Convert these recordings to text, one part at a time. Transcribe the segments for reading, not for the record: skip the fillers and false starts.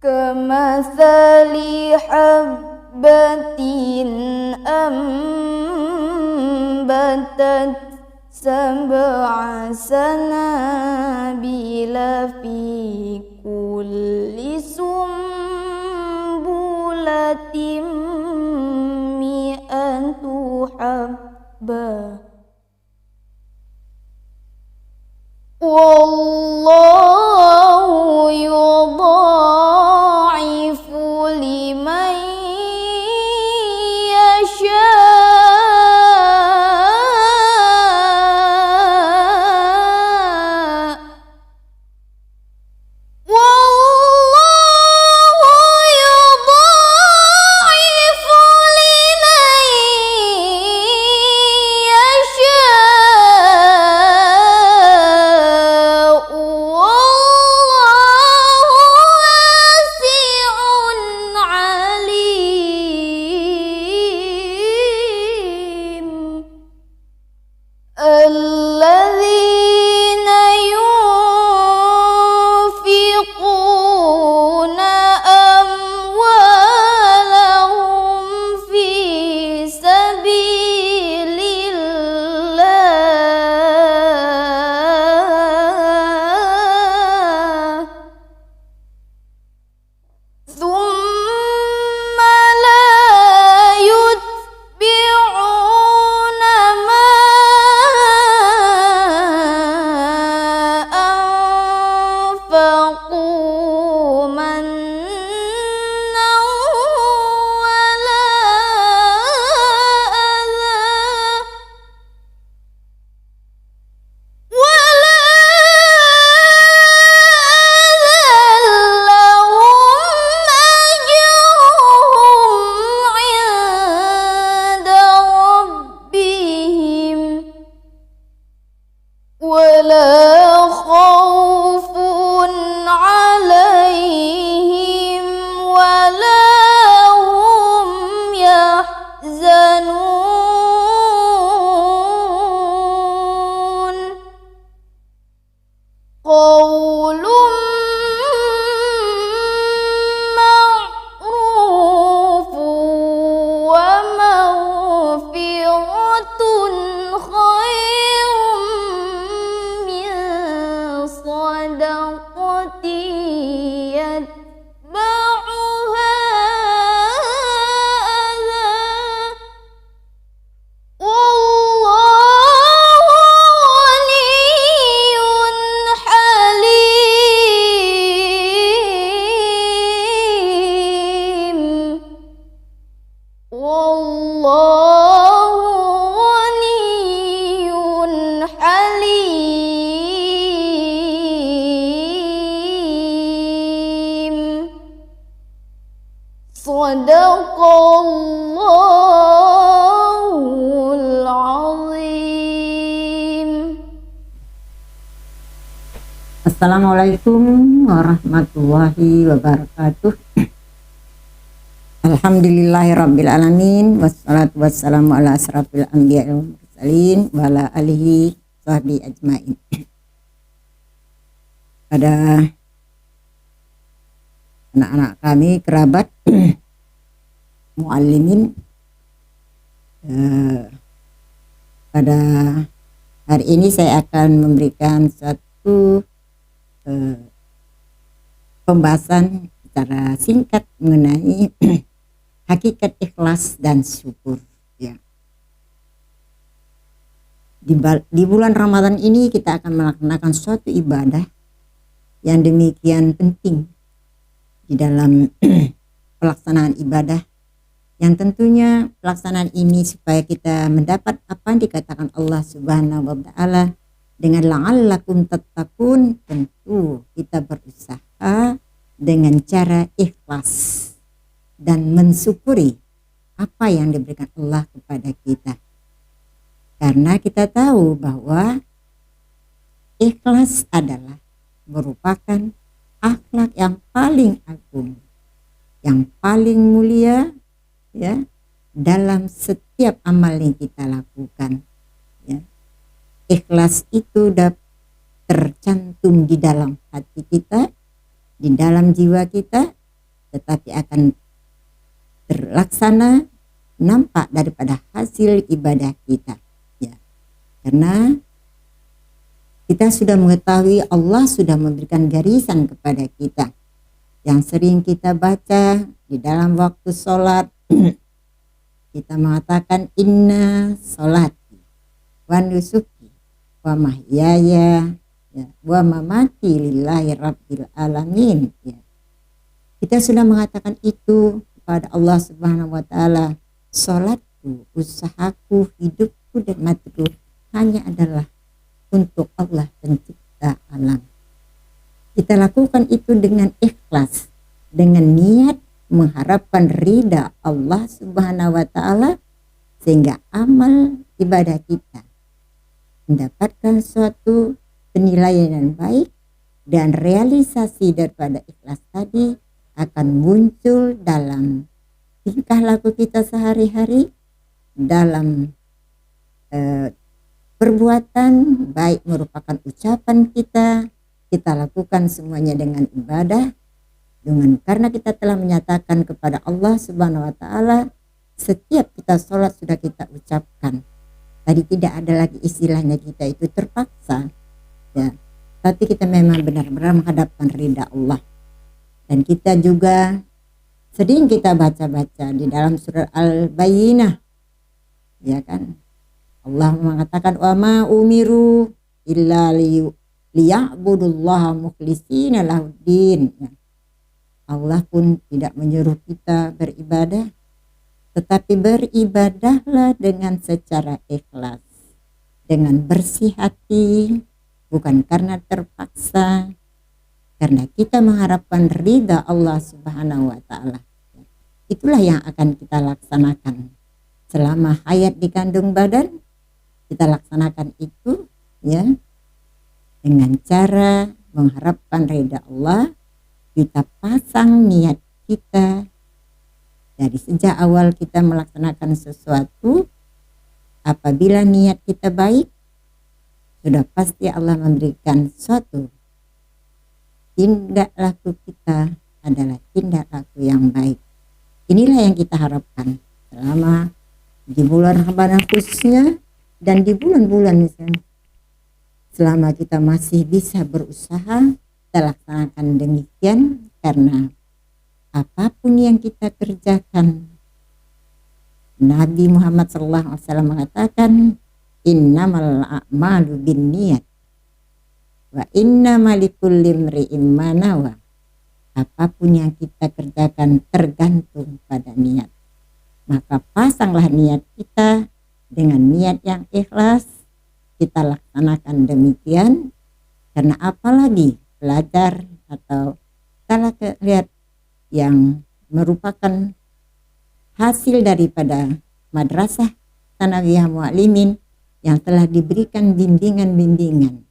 kamathali habbatin ambatat sab'a sanabila fi kulli sumbulatin mi'atu habbah. Wallahu yudha'ifu liman yasha'. الذين ينفقون أموالهم في سبيل الله ثم لا يتبعون ما أنفقوا منا ولا لهم أجرهم عند ربهم ولا خوف عليهم ولا هم يحزنون قول معروف ومغفرة خير من صدقة يتبعها أذى والله غني حليم والله غني حليم Sadaqallahul azim. Assalamualaikum warahmatullahi wabarakatuh. Alhamdulillahirabbil alamin wassalatu wassalamu ala asrafil anbiya'i wal mursalin wa ala alihi sahbihi ajmain. Pada anak-anak kami, kerabat, muallimin, pada hari ini saya akan memberikan satu pembahasan secara singkat mengenai hakikat ikhlas dan syukur. Ya. Di bulan Ramadan ini kita akan melaksanakan suatu ibadah yang demikian penting di dalam pelaksanaan ibadah, yang tentunya pelaksanaan ini supaya kita mendapat apa yang dikatakan Allah Subhanahu wa taala dengan la'allakum tattaqun. Tentu kita berusaha dengan cara ikhlas dan mensyukuri apa yang diberikan Allah kepada kita, karena kita tahu bahwa ikhlas adalah merupakan akhlak yang paling agung, yang paling mulia, ya, dalam setiap amal yang kita lakukan. Ya. Ikhlas itu dapat tercantum di dalam hati kita, di dalam jiwa kita, tetapi akan terlaksana nampak daripada hasil ibadah kita, ya. Karena kita sudah mengetahui Allah sudah memberikan garisan kepada kita yang sering kita baca di dalam waktu sholat. Kita mengatakan inna sholati wa nusuki wa mahyaya, ya, wa mamati lillahi rabbil alamin, ya. Kita sudah mengatakan itu kepada Allah Subhanahu wa taala. Salatku, usahaku, hidupku dan matiku hanya adalah untuk Allah pencipta alam. Kita lakukan itu dengan ikhlas, dengan niat mengharapkan ridha Allah Subhanahu wa taala, sehingga amal ibadah kita mendapatkan suatu penilaian yang baik, dan realisasi daripada ikhlas tadi akan muncul dalam tingkah laku kita sehari-hari, dalam perbuatan, baik merupakan ucapan kita lakukan semuanya dengan ibadah, karena kita telah menyatakan kepada Allah Subhanahu wa taala, setiap kita sholat sudah kita ucapkan. Tadi tidak ada lagi istilahnya kita itu terpaksa, ya. Tapi kita memang benar-benar menghadapkan ridha Allah. Dan kita juga sering kita baca-baca di dalam surah Al-Bayyinah, ya kan? Allah mengatakan wa ma umiru illa liya'budullaha mukhlishina lahuddin. Allah pun tidak menyuruh kita beribadah, tetapi beribadahlah dengan secara ikhlas, dengan bersih hati, bukan karena terpaksa, karena kita mengharapkan ridha Allah Subhanahu wa taala. Itulah yang akan kita laksanakan selama hayat di kandung badan. Kita laksanakan itu, ya, dengan cara mengharapkan ridha Allah. Kita pasang niat kita dari sejak awal kita melaksanakan sesuatu. Apabila niat kita baik, sudah pasti Allah memberikan suatu tindak laku kita adalah tindak laku yang baik. Inilah yang kita harapkan selama di bulan Ramadan khususnya, dan di bulan-bulan misalnya, selama kita masih bisa berusaha, kita laksanakan demikian. Karena apapun yang kita kerjakan, Nabi Muhammad SAW mengatakan innamal a'malu binniyat wa innamal likulli imri'in ma nawa. Apapun yang kita kerjakan tergantung pada niat. Maka pasanglah niat kita dengan niat yang ikhlas, kita laksanakan demikian. Karena apalagi belajar atau kita lihat yang merupakan hasil daripada madrasah Tsanawiyah Mu'allimin yang telah diberikan bimbingan-bimbingan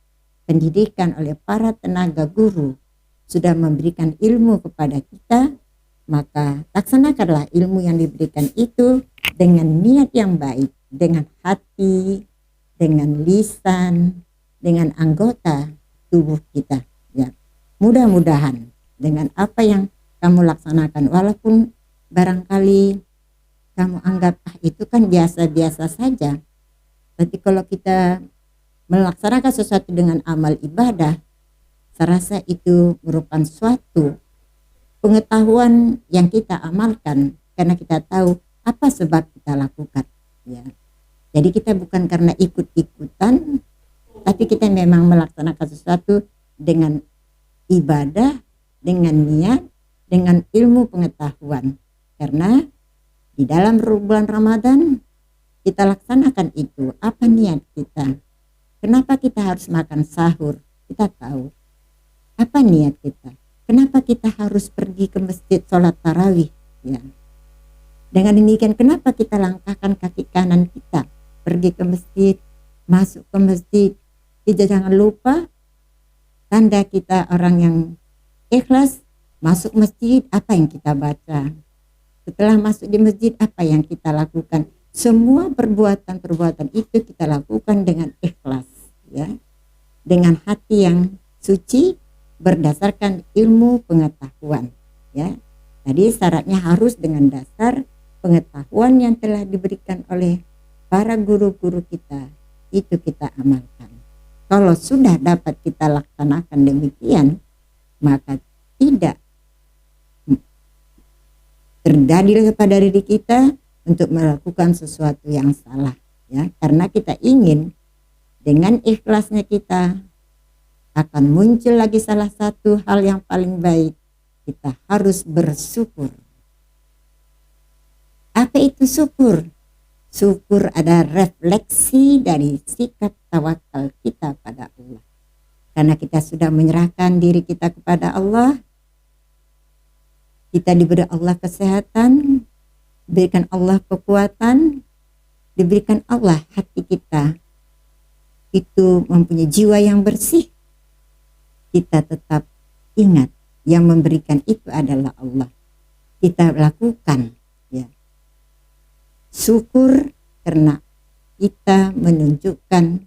pendidikan oleh para tenaga guru, sudah memberikan ilmu kepada kita, maka laksanakanlah ilmu yang diberikan itu dengan niat yang baik, dengan hati, dengan lisan, dengan anggota tubuh kita, ya. Mudah-mudahan dengan apa yang kamu laksanakan, walaupun barangkali kamu anggap itu kan biasa-biasa saja, tapi kalau kita melaksanakan sesuatu dengan amal ibadah, saya rasa itu merupakan suatu pengetahuan yang kita amalkan karena kita tahu apa sebab kita lakukan, ya. Jadi kita bukan karena ikut-ikutan, tapi kita memang melaksanakan sesuatu dengan ibadah, dengan niat, dengan ilmu pengetahuan. Karena di dalam bulan Ramadan kita laksanakan itu. Apa niat kita? Kenapa kita harus makan sahur? Kita tahu. Apa niat kita? Kenapa kita harus pergi ke masjid sholat tarawih? Ya. Dengan demikian, kenapa kita langkahkan kaki kanan kita pergi ke masjid, masuk ke masjid? Kita jangan lupa tanda kita orang yang ikhlas. Masuk masjid, apa yang kita baca? Setelah masuk di masjid, apa yang kita lakukan? Semua perbuatan-perbuatan itu kita lakukan dengan ikhlas, ya, dengan hati yang suci berdasarkan ilmu pengetahuan, ya. Tadi syaratnya harus dengan dasar pengetahuan yang telah diberikan oleh para guru-guru kita, itu kita amalkan. Kalau sudah dapat kita laksanakan demikian, maka tidak terjadi kepada diri kita untuk melakukan sesuatu yang salah, ya, karena kita ingin dengan ikhlasnya kita akan muncul lagi salah satu hal yang paling baik. Kita harus bersyukur. Apa itu syukur? Syukur adalah refleksi dari sikap tawakal kita pada Allah. Karena kita sudah menyerahkan diri kita kepada Allah, kita diberi Allah kesehatan, diberikan Allah kekuatan, diberikan Allah hati kita itu mempunyai jiwa yang bersih. Kita tetap ingat yang memberikan itu adalah Allah. Kita lakukan, ya, syukur karena kita menunjukkan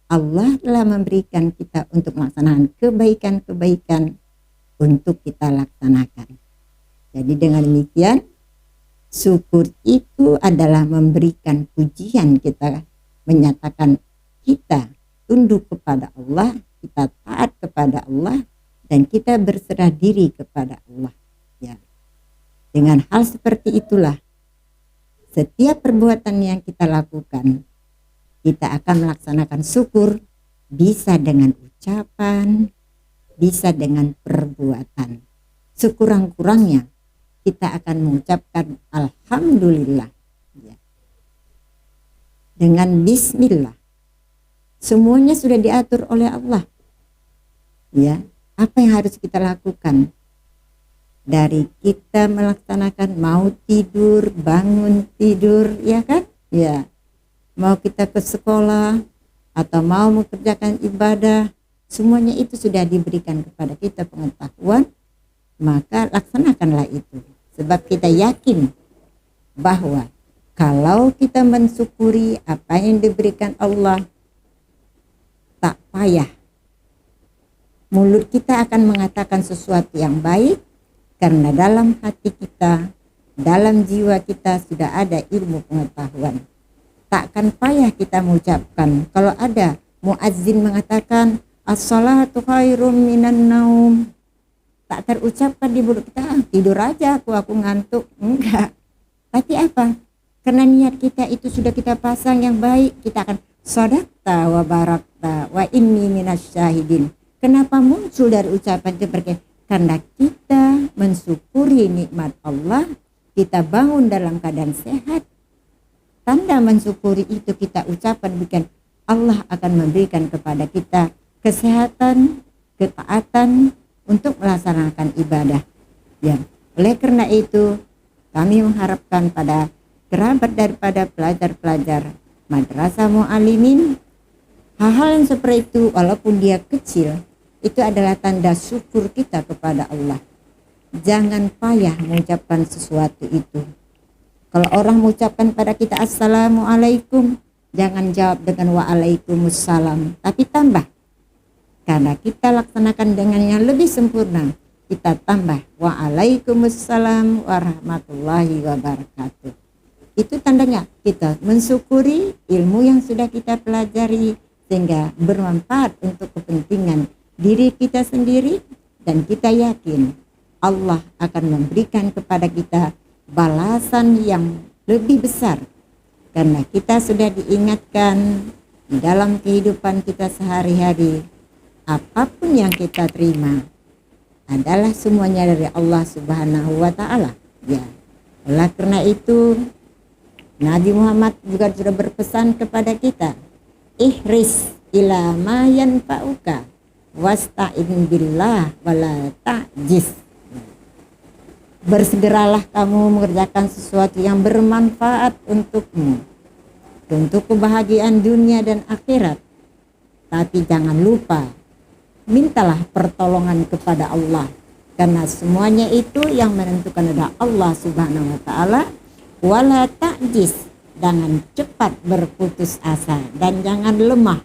Allah telah memberikan kita untuk melaksanakan kebaikan-kebaikan untuk kita laksanakan. Jadi dengan demikian, syukur itu adalah memberikan pujian, kita menyatakan kita tunduk kepada Allah, kita taat kepada Allah, dan kita berserah diri kepada Allah. Ya. Dengan hal seperti itulah, setiap perbuatan yang kita lakukan, kita akan melaksanakan syukur, bisa dengan ucapan, bisa dengan perbuatan. Sekurang-kurangnya, kita akan mengucapkan Alhamdulillah, ya, dengan Bismillah. Semuanya sudah diatur oleh Allah, ya. Apa yang harus kita lakukan? Dari kita melaksanakan mau tidur, bangun tidur, ya kan? Ya. Mau kita ke sekolah atau mau mengerjakan ibadah, semuanya itu sudah diberikan kepada kita pengetahuan, maka laksanakanlah itu. Sebab kita yakin bahwa kalau kita mensyukuri apa yang diberikan Allah, tak payah. Mulut kita akan mengatakan sesuatu yang baik, karena dalam hati kita, dalam jiwa kita sudah ada ilmu pengetahuan. Takkan payah kita mengucapkan. Kalau ada muazzin mengatakan as-salatu khairum minan naum, tak terucapkan di mulut kita, tidur aja aku ngantuk. Enggak. Tapi apa? Karena niat kita itu sudah kita pasang yang baik, kita akan shadaqta wa barakta wa inni minasyahidin. Kenapa muncul dari ucapan seperti? Karena kita mensyukuri nikmat Allah, kita bangun dalam keadaan sehat. Tanda mensyukuri itu kita ucapkan, bukan Allah akan memberikan kepada kita kesehatan, ketaatan untuk melaksanakan ibadah. Ya, oleh karena itu kami mengharapkan pada kerabat daripada pelajar-pelajar madrasah mu'alimin, hal-hal yang seperti itu walaupun dia kecil, itu adalah tanda syukur kita kepada Allah. Jangan payah mengucapkan sesuatu itu. Kalau orang mengucapkan pada kita assalamualaikum, jangan jawab dengan waalaikumsalam, tapi tambah. Karena kita laksanakan dengan yang lebih sempurna, kita tambah waalaikumsalam warahmatullahi wabarakatuh. Itu tandanya kita mensyukuri ilmu yang sudah kita pelajari sehingga bermanfaat untuk kepentingan diri kita sendiri, dan kita yakin Allah akan memberikan kepada kita balasan yang lebih besar karena kita sudah diingatkan di dalam kehidupan kita sehari-hari, apapun yang kita terima adalah semuanya dari Allah Subhanahu wa Ta'ala. Ya, oleh karena itu Nabi Muhammad juga sudah berpesan kepada kita, ihris ila ma yanfa'uka wasta'in billah wala ta'jiz. Bersegeralah kamu mengerjakan sesuatu yang bermanfaat untukmu, untuk kebahagiaan dunia dan akhirat. Tapi jangan lupa, mintalah pertolongan kepada Allah, karena semuanya itu yang menentukan adalah Allah Subhanahu wa Ta'ala. Wala ta'jiz, jangan cepat berputus asa dan jangan lemah.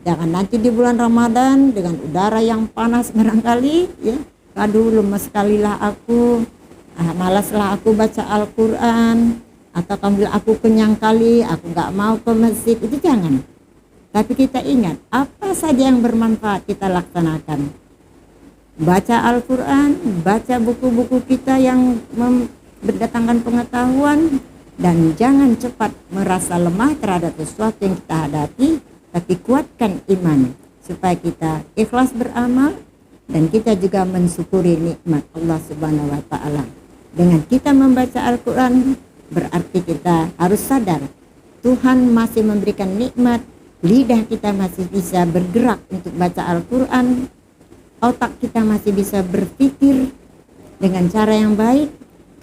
Jangan nanti di bulan Ramadan dengan udara yang panas barangkali, ya, aduh lemas sekali lah aku, Malaslah aku baca Al-Quran, atau bila aku kenyang kali, aku gak mau ke masjid. Itu jangan. Tapi kita ingat, apa saja yang bermanfaat kita laksanakan. Baca Al-Quran, baca buku-buku kita yang mendatangkan pengetahuan, dan jangan cepat merasa lemah terhadap sesuatu yang kita hadapi, tapi kuatkan iman supaya kita ikhlas beramal, dan kita juga mensyukuri nikmat Allah Subhanahu wa Ta'ala. Dengan kita membaca Al-Quran, berarti kita harus sadar Tuhan masih memberikan nikmat. Lidah kita masih bisa bergerak untuk baca Al-Quran, otak kita masih bisa berpikir dengan cara yang baik,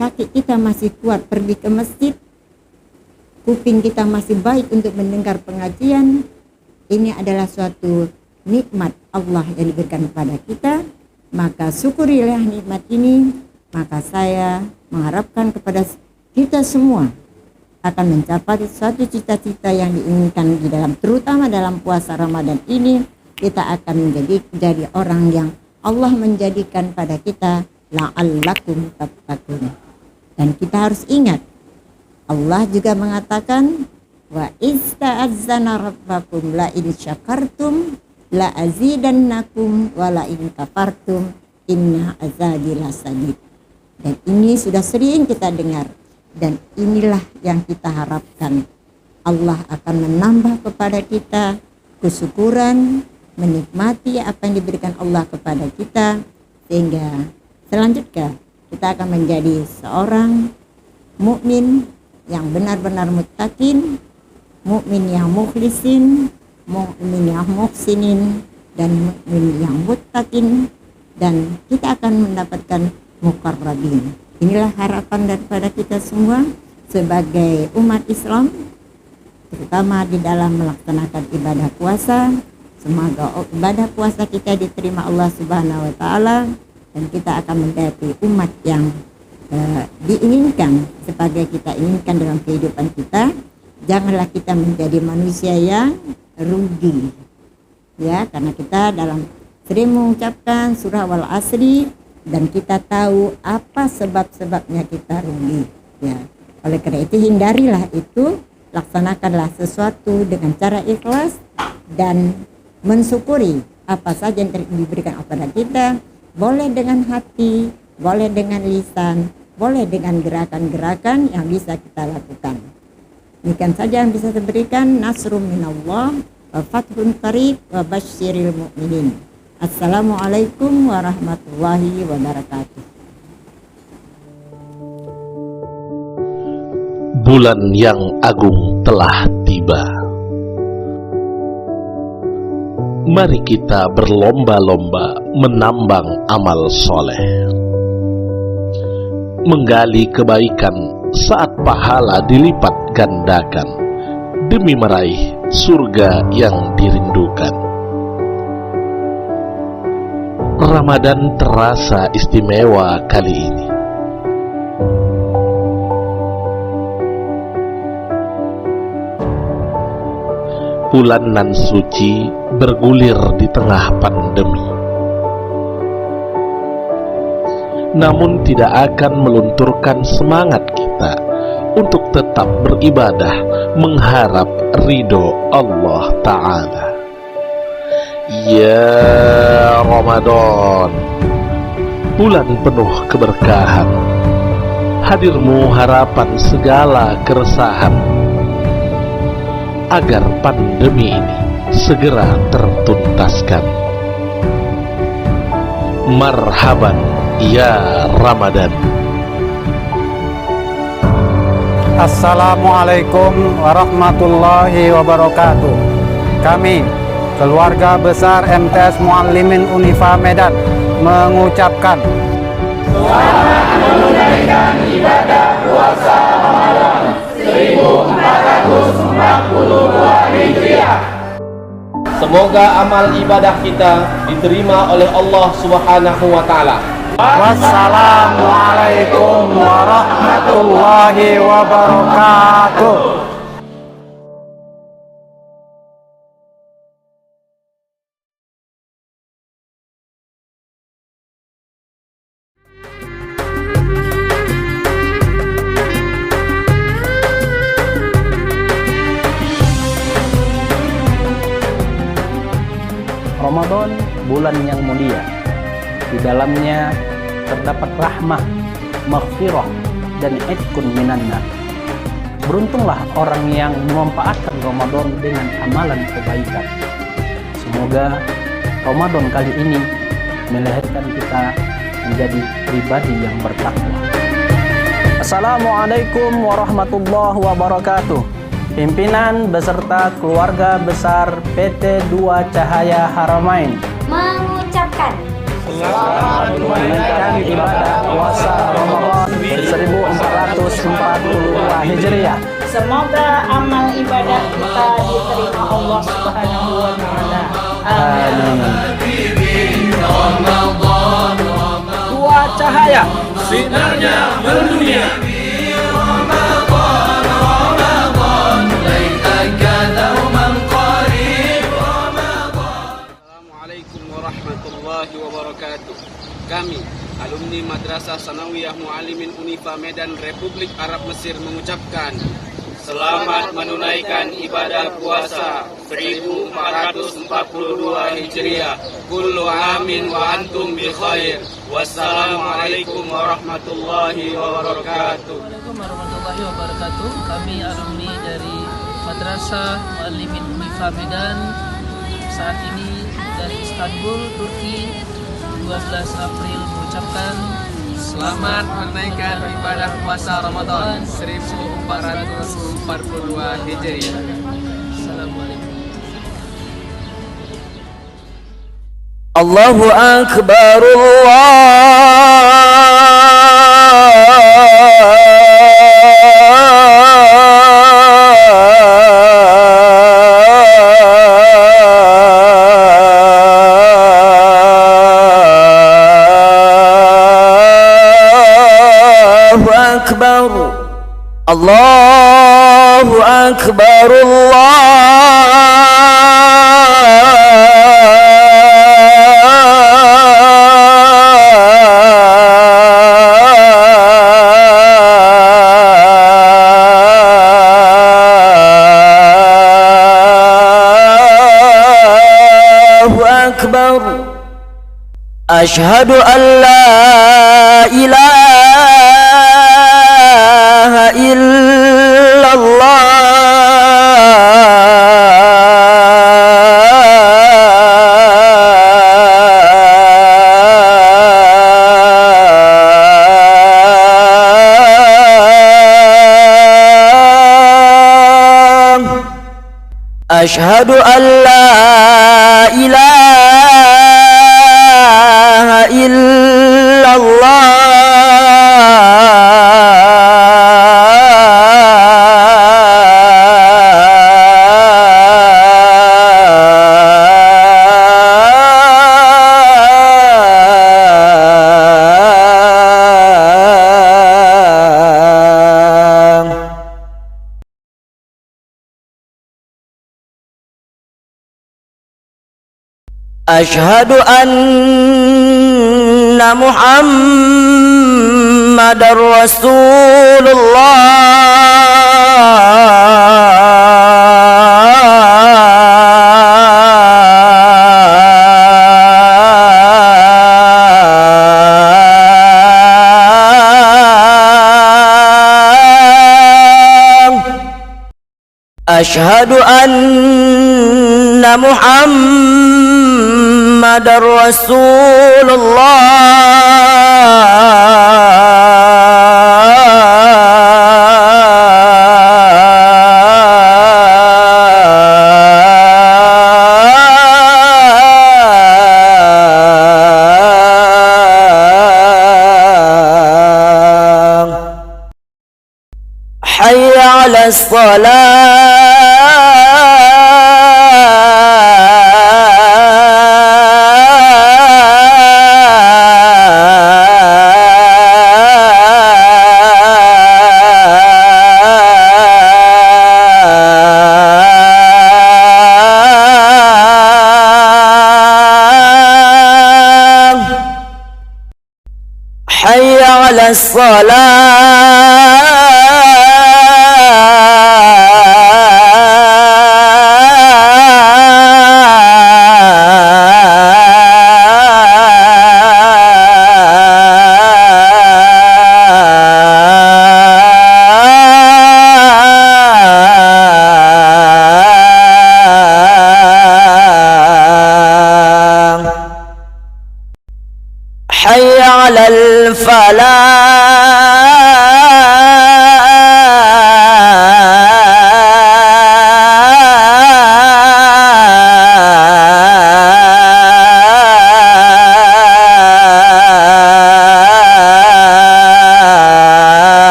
kaki kita masih kuat pergi ke masjid, kuping kita masih baik untuk mendengar pengajian. Ini adalah suatu nikmat Allah yang diberikan kepada kita. Maka syukurilah nikmat ini. Maka saya mengharapkan kepada kita semua akan mencapai suatu cita-cita yang diinginkan di dalam, terutama dalam puasa Ramadan ini. Kita akan menjadi orang yang Allah menjadikan pada kita la'allakum tattaqun. Dan kita harus ingat, Allah juga mengatakan, wa ista'azzana rabbakum la in syakartum la azidannakum wa la in kafartum inna azabi lasadid. Dan ini sudah sering kita dengar, dan inilah yang kita harapkan. Allah akan menambah kepada kita kesyukuran, menikmati apa yang diberikan Allah kepada kita, sehingga selanjutnya kita akan menjadi seorang mukmin yang benar-benar muttaqin, mukmin yang mukhlisin, mukmin yang muhsinin, dan mukmin yang muttaqin, dan kita akan mendapatkan muqarrabin. Inilah harapan daripada kita semua sebagai umat Islam, terutama di dalam melaksanakan ibadah puasa. Semoga ibadah puasa kita diterima Allah Subhanahu wa Ta'ala, dan kita akan menjadi umat yang diinginkan sebagai kita inginkan dalam kehidupan kita. Janganlah kita menjadi manusia yang rugi, ya, karena kita dalam sering mengucapkan surah wal asri, dan kita tahu apa sebab-sebabnya kita rugi, ya. Oleh karena itu hindarilah itu, laksanakanlah sesuatu dengan cara ikhlas dan mensyukuri apa saja yang diberikan kepada kita, boleh dengan hati, boleh dengan lisan, boleh dengan gerakan-gerakan yang bisa kita lakukan. Demikian saja yang bisa diberikan. Nasrum minallah wa fathun qarib wa basyiril mu'minin. Assalamualaikum warahmatullahi wabarakatuh. Bulan yang agung telah tiba. Mari kita berlomba-lomba menambang amal soleh, menggali kebaikan saat pahala dilipat gandakan, demi meraih surga yang dirindukan. Ramadan terasa istimewa kali ini. Bulan nan suci bergulir di tengah pandemi, namun tidak akan melunturkan semangat kita untuk tetap beribadah mengharap ridho Allah Ta'ala. Ya Ramadan, bulan penuh keberkahan, hadirmu harapan segala keresahan, agar pandemi ini segera tertuntaskan. Marhaban ya Ramadan. Assalamualaikum warahmatullahi wabarakatuh. Kami, keluarga besar MTS Muallimin Unifa Medan, mengucapkan selamat menunaikan ibadah puasa Ramadan 1442 Hijriah. Semoga amal ibadah kita diterima oleh Allah Subhanahu wa Ta'ala. wassalamualaikum warahmatullahi wabarakatuh. Ramadan bulan yang mulia. Di dalamnya terdapat rahmah, maghfirah, dan itkun minannar. Beruntunglah orang yang memanfaatkan Ramadan dengan amalan kebaikan. Semoga Ramadan kali ini melahirkan kita menjadi pribadi yang bertakwa. Assalamualaikum warahmatullahi wabarakatuh. Pimpinan beserta keluarga besar PT Dua Cahaya Haramain mengucapkan selamat menunaikan ibadah puasa Ramadan 1442 Hijriah. Semoga amal ibadah kita diterima Allah Subhanahu wa taala. Amin. Dua Cahaya, Sinarnya mendunia. Assalamualaikum warahmatullahi wabarakatuh. Kami, alumni Madrasah Sanawiyah Muallimin Unifa Medan Republik Arab Mesir mengucapkan selamat menunaikan ibadah puasa 1442 Hijriah. Kullu amin wa antum bi khair. Wassalamualaikum warahmatullahi wabarakatuh. Assalamualaikum warahmatullahi wabarakatuh. Kami alumni dari Madrasah Muallimin Unifa Medan saat ini dari Istanbul, Turki, 12 April mengucapkan Selamat menunaikan ibadah puasa Ramadan 1442 Hijriah. Assalamualaikum. Allahu Akbar, Allahu Akbar, Allahu Akbar. Asyhadu an la ilaha illallah. Asyhadu an la ilaha Asyhadu anna Muhammadar Rasulullah. Asyhadu anna Muhammadar Rasulullah. Hayya 'alas Hayya 'alas salat. حي على الفلاح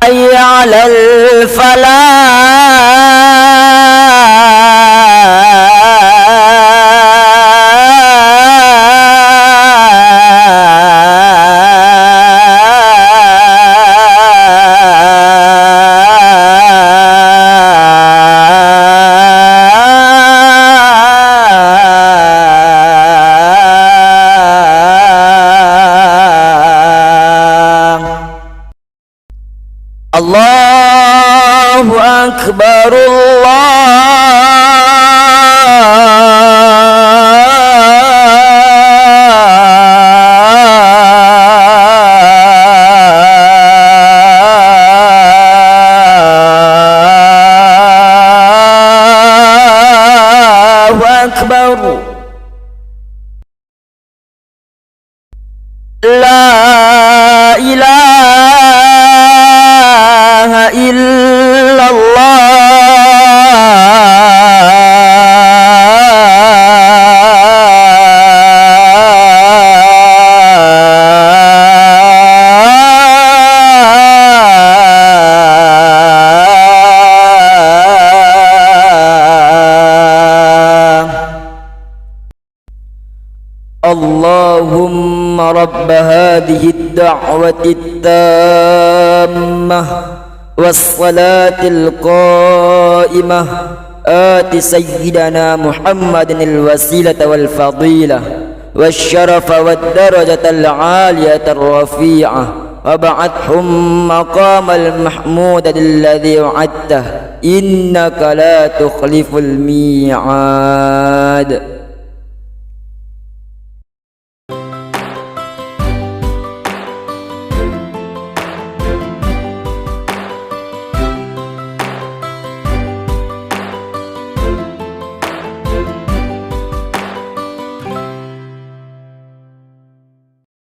حي على الله أكبر الله أكبر لا إله إلا اللهم رب هذه الدعوة التامة والصلاة القائمة آت سيدنا محمد الوسيلة والفضيلة والشرف والدرجة العالية الرفيعة وابعثهم مقام المحمود الذي وعدته إنك لا تخلف الميعاد.